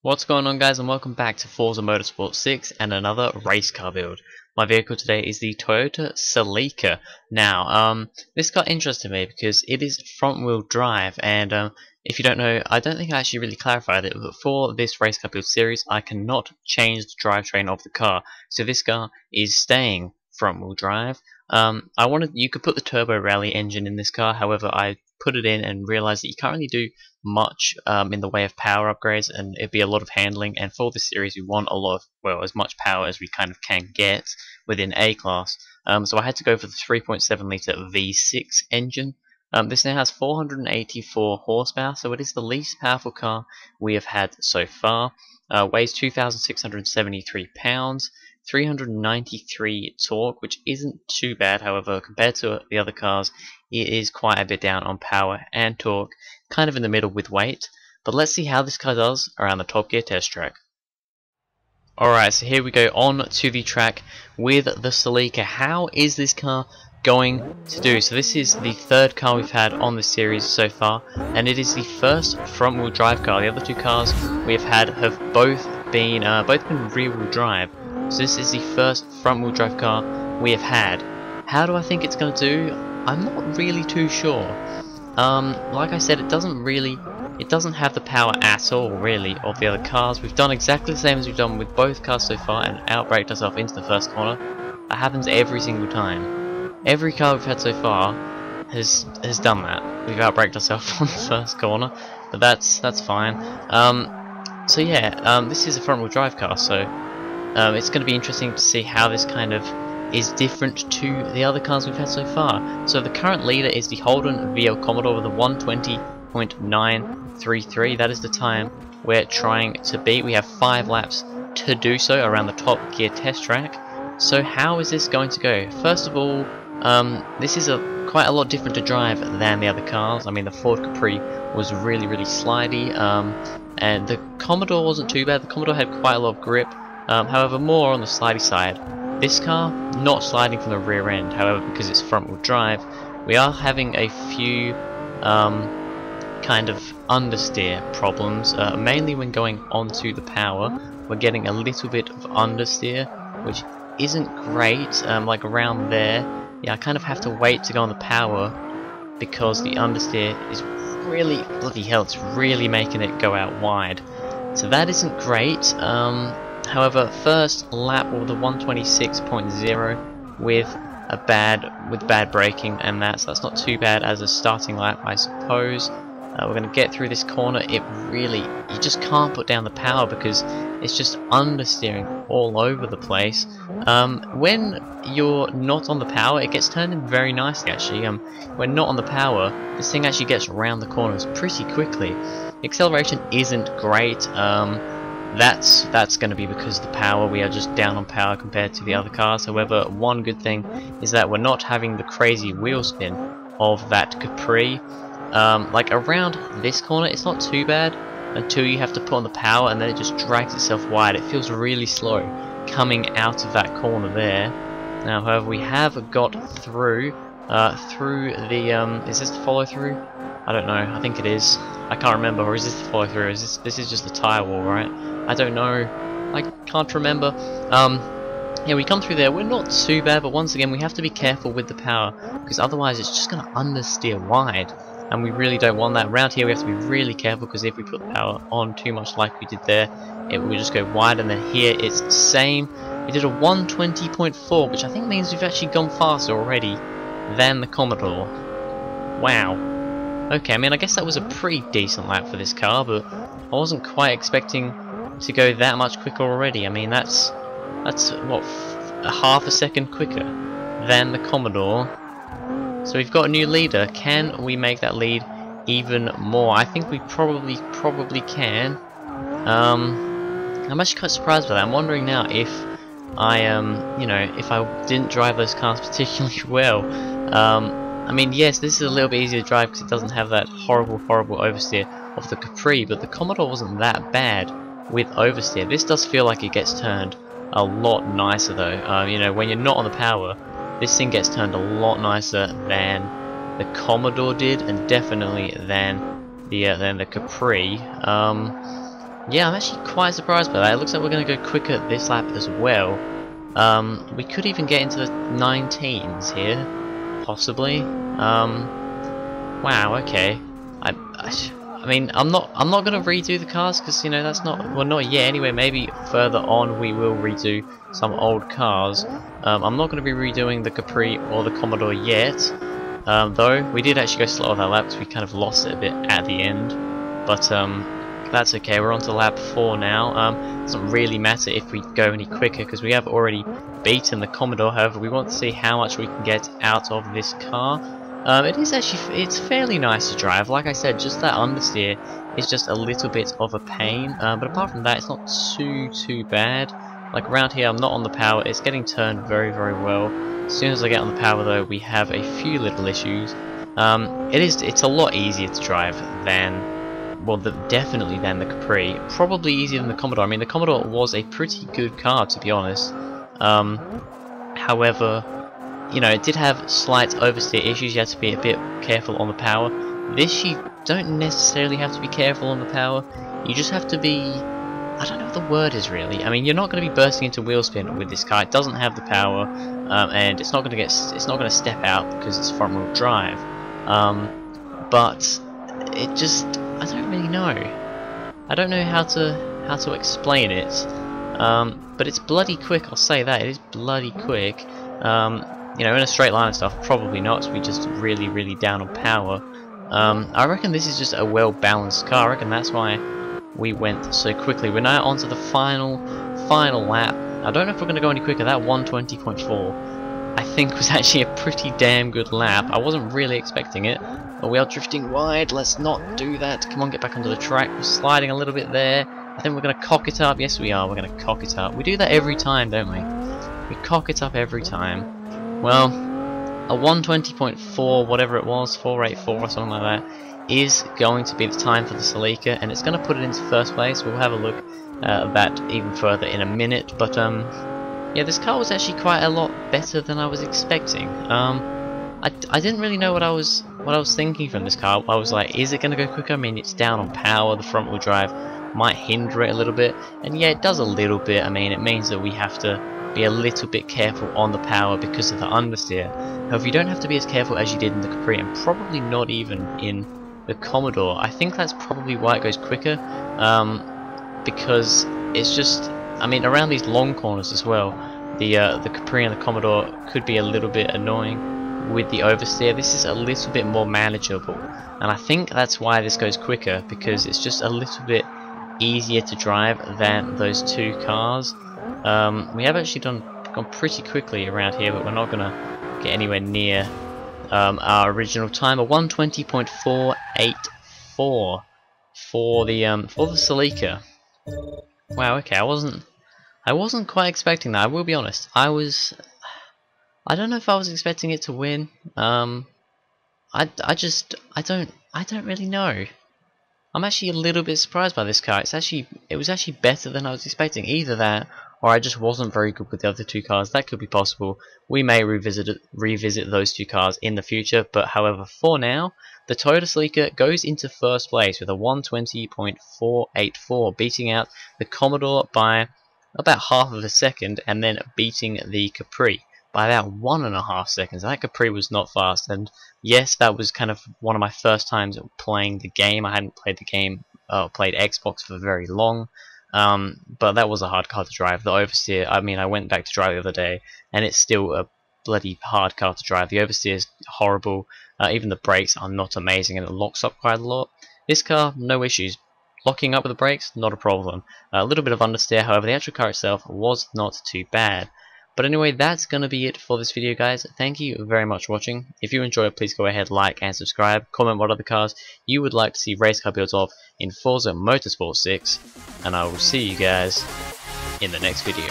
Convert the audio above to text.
What's going on, guys, and welcome back to Forza Motorsport 6 and another race car build. My vehicle today is the Toyota Celica. Now, this car interested me because it is front wheel drive, and if you don't know, I don't think I actually really clarified it, but for this race car build series I cannot change the drivetrain of the car, so this car is staying front wheel drive. You could put the turbo rally engine in this car, however I put it in and realized that you can't really do much in the way of power upgrades, and it'd be a lot of handling, and for this series we want a lot of, well, as much power as we kind of can get within A class. So I had to go for the 3.7 litre V6 engine. This now has 484 horsepower, so it is the least powerful car we have had so far. Weighs 2,673 pounds, 393 torque, which isn't too bad. However, compared to the other cars, it is quite a bit down on power and torque, kind of in the middle with weight. But let's see how this car does around the Top Gear test track. Alright, so here we go on to the track with the Celica. How is this car going to do? So this is the third car we've had on the series so far, and it is the first front wheel drive car. The other two cars we have had have both been rear wheel drive. So this is the first front wheel drive car we have had. How do I think it's going to do? I'm not really too sure. Like I said, it doesn't have the power at all, really, of the other cars. We've done exactly the same as we've done with both cars so far and outbraked ourselves into the first corner. That happens every single time. Every car we've had so far has done that. We've outbraked ourselves on the first corner, but that's fine. So yeah, this is a front wheel drive car, so it's going to be interesting to see how this kind of is different to the other cars we've had so far. So the current leader is the Holden VL Commodore with a 120.933. That is the time we're trying to beat. We have 5 laps to do so around the Top Gear test track. So how is this going to go? First of all, this is quite a lot different to drive than the other cars. I mean, the Ford Capri was really slidey, and the Commodore wasn't too bad. The Commodore had quite a lot of grip, however more on the slidey side. This car, not sliding from the rear end, however, because it's front wheel drive, we are having a few kind of understeer problems, mainly when going onto the power. We're getting a little bit of understeer, which isn't great. Like around there, yeah, I kind of have to wait to go on the power because the understeer is really, bloody hell, it's really making it go out wide. So that isn't great. However, first lap with the 126.0 with bad braking, and so that's not too bad as a starting lap, I suppose. We're going to get through this corner. You just can't put down the power because it's just understeering all over the place. When you're not on the power, it gets turned in very nicely, actually. When not on the power, this thing actually gets around the corners pretty quickly. The acceleration isn't great. That's going to be because of the power. We are just down on power compared to the other cars. However, one good thing is that we're not having the crazy wheel spin of that Capri. Like around this corner, it's not too bad until you have to put on the power, and then it just drags itself wide. It feels really slow coming out of that corner there. Now, however, we have got through the is this the follow through? I don't know. I think it is. I can't remember. Or is this the follow through? Is this is just the tire wall, right? I don't know. I can't remember. Yeah, we come through there. We're not too bad, but once again, we have to be careful with the power because otherwise it's just going to understeer wide, and we really don't want that. Around here, we have to be really careful because if we put the power on too much, like we did there, it will just go wide. And then here, it's the same. We did a 120.4, which I think means we've actually gone faster already than the Commodore. Wow. Okay, I mean, I guess that was a pretty decent lap for this car, but I wasn't quite expecting to go that much quicker already. I mean, that's what, a half a second quicker than the Commodore. So we've got a new leader. Can we make that lead even more? I think we probably can. I'm actually quite surprised by that. I'm wondering now if if I didn't drive those cars particularly well. I mean, yes, this is a little bit easier to drive because it doesn't have that horrible oversteer of the Capri, but the Commodore wasn't that bad with oversteer. This does feel like it gets turned a lot nicer though. When you're not on the power, this thing gets turned a lot nicer than the Commodore did, and definitely than the Capri. yeah, I'm actually quite surprised by that. It looks like we're going to go quicker this lap as well. We could even get into the 19s here, possibly. Wow, okay. I mean, I'm not gonna redo the cars because, you know, that's not, well, not yet. Anyway, maybe further on we will redo some old cars. I'm not gonna be redoing the Capri or the Commodore yet. Though we did actually go slow on that lap because we kind of lost it a bit at the end. But that's okay. We're on to lap 4 now. It doesn't really matter if we go any quicker because we have already beaten the Commodore. However, we want to see how much we can get out of this car. It's fairly nice to drive. Like I said, just that understeer is just a little bit of a pain. But apart from that, it's not too bad. Like around here, I'm not on the power. It's getting turned very well. As soon as I get on the power, though, we have a few little issues. It's a lot easier to drive than, well, definitely than the Capri. Probably easier than the Commodore. I mean, the Commodore was a pretty good car, to be honest. However, you know, it did have slight oversteer issues. You had to be a bit careful on the power. This, you don't necessarily have to be careful on the power. You just have to be, I don't know what the word is really. I mean, you're not going to be bursting into wheel spin with this car. It doesn't have the power, and it's not going to step out because it's front wheel drive. But it just, I don't really know. I don't know how to explain it. But it's bloody quick. I'll say that it is bloody quick. You know, in a straight line and stuff, probably not. We just really down on power. I reckon this is just a well-balanced car. I reckon that's why we went so quickly. We're now onto the final lap. I don't know if we're going to go any quicker. That 120.4, I think, was actually a pretty damn good lap. I wasn't really expecting it. But we are drifting wide. Let's not do that. Come on, get back onto the track. We're sliding a little bit there. I think we're going to cock it up. Yes, we are. We're going to cock it up. We do that every time, don't we? We cock it up every time. Well, a 120.4, whatever it was, 484 or something like that, is going to be the time for the Celica, and it's going to put it into first place. We'll have a look at that even further in a minute. But yeah, this car was actually quite a lot better than I was expecting. I didn't really know what I was thinking from this car. I was like, is it going to go quicker? I mean, it's down on power. The front wheel drive might hinder it a little bit, and yeah, it does a little bit. I mean, it means that we have to be a little bit careful on the power because of the understeer. However, you don't have to be as careful as you did in the Capri, and probably not even in the Commodore. I think that's probably why it goes quicker, because it's just, I mean, around these long corners as well, the Capri and the Commodore could be a little bit annoying with the oversteer. This is a little bit more manageable, and I think that's why this goes quicker, because it's just a little bit easier to drive than those two cars. We have actually gone pretty quickly around here, but we're not gonna get anywhere near our original time. A 120.484 for the Celica. Wow, okay, I wasn't quite expecting that. I will be honest. I don't know if I was expecting it to win. I don't really know. I'm actually a little bit surprised by this car. It was actually better than I was expecting. Either that, or I just wasn't very good with the other two cars. That could be possible. We may revisit those two cars in the future. But however, for now, the Toyota Celica goes into first place with a 120.484, beating out the Commodore by about half of a second, and then beating the Capri by about 1.5 seconds. That Capri was not fast, and yes, that was kind of one of my first times playing the game. I hadn't played the game, played Xbox for very long, but that was a hard car to drive. The oversteer, I mean, I went back to drive the other day, and it's still a bloody hard car to drive. The oversteer is horrible. Even the brakes are not amazing, and it locks up quite a lot. This car, no issues. Locking up with the brakes, not a problem. A little bit of understeer, however, the actual car itself was not too bad. But anyway, that's going to be it for this video, guys. Thank you very much for watching. If you enjoyed, please go ahead, like and subscribe. Comment what other cars you would like to see race car builds of in Forza Motorsport 6. And I will see you guys in the next video.